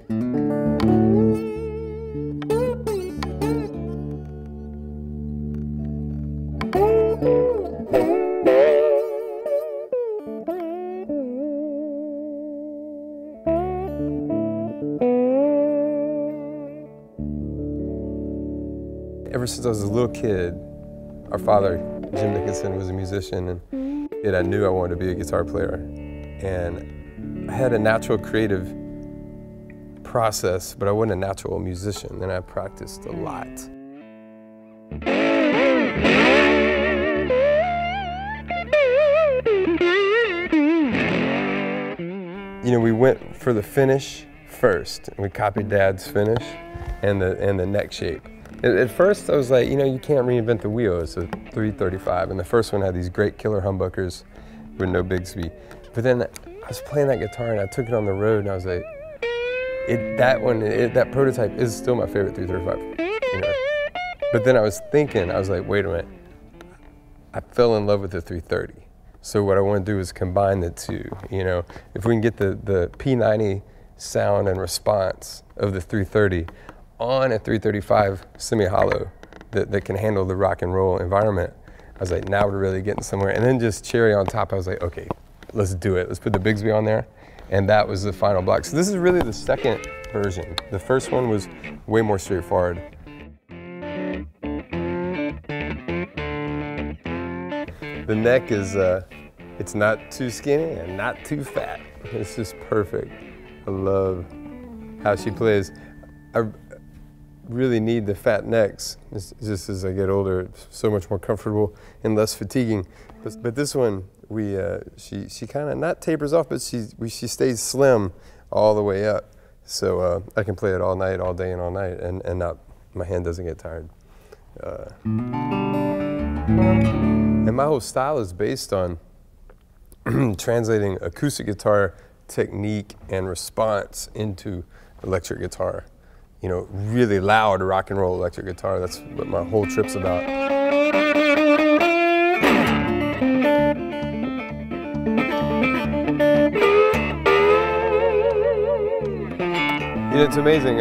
Ever since I was a little kid, our father, Jim Dickinson, was a musician, and I knew I wanted to be a guitar player. And I had a natural creative process, but I wasn't a natural musician, and I practiced a lot. You know, we went for the finish first, and we copied Dad's finish and the neck shape. At first, I was like, you know, you can't reinvent the wheel. It's a 335, and the first one had these great killer humbuckers with no Bigsby. But then I was playing that guitar, and I took it on the road, and I was like, that prototype is still my favorite 335. You know? But then I was thinking, I was like, wait a minute, I fell in love with the 330. So what I want to do is combine the two. You know, if we can get the P90 sound and response of the 330 on a 335 semi-hollow that can handle the rock and roll environment, I was like, now we're really getting somewhere. And then just cherry on top, I was like, okay, let's do it. Let's put the Bigsby on there. And that was the final block. So this is really the second version. The first one was way more straightforward. The neck is, it's not too skinny and not too fat. It's just perfect. I love how she plays. I really need the fat necks. It's just as I get older, it's so much more comfortable and less fatiguing. But this one, she kind of not tapers off, but she stays slim all the way up. So I can play it all night, all day, and all night, and not, my hand doesn't get tired. And my whole style is based on translating acoustic guitar technique and response into electric guitar. You know, really loud rock and roll electric guitar. That's what my whole trip's about. You know, it's amazing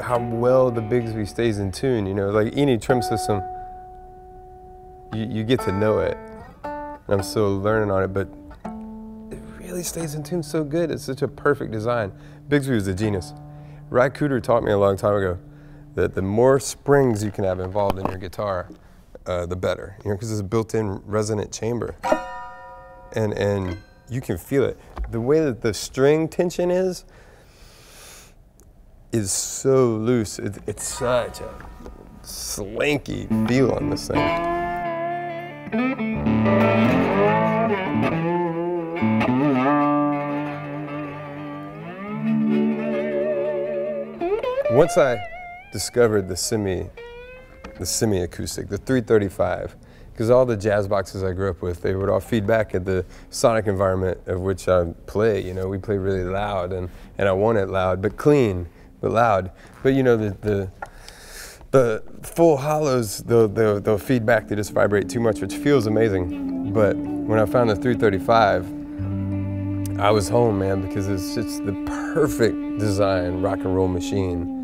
how well the Bigsby stays in tune. You know, like any trim system, you get to know it. And I'm still learning on it, but it really stays in tune so good. It's such a perfect design. Bigsby was a genius. Ry Cooder taught me a long time ago that the more springs you can have involved in your guitar, the better. You know, because it's a built-in resonant chamber, and you can feel it. The way that the string tension is so loose. It's such a slinky feel on this thing. Once I discovered the semi-acoustic, the 335, because all the jazz boxes I grew up with, they would all feed back at the sonic environment of which I play. You know, we play really loud, and I want it loud, but clean, but loud. But you know, the full hollows, they'll feed back, they just vibrate too much, which feels amazing. But when I found the 335, I was home, man, because it's the perfect design rock and roll machine.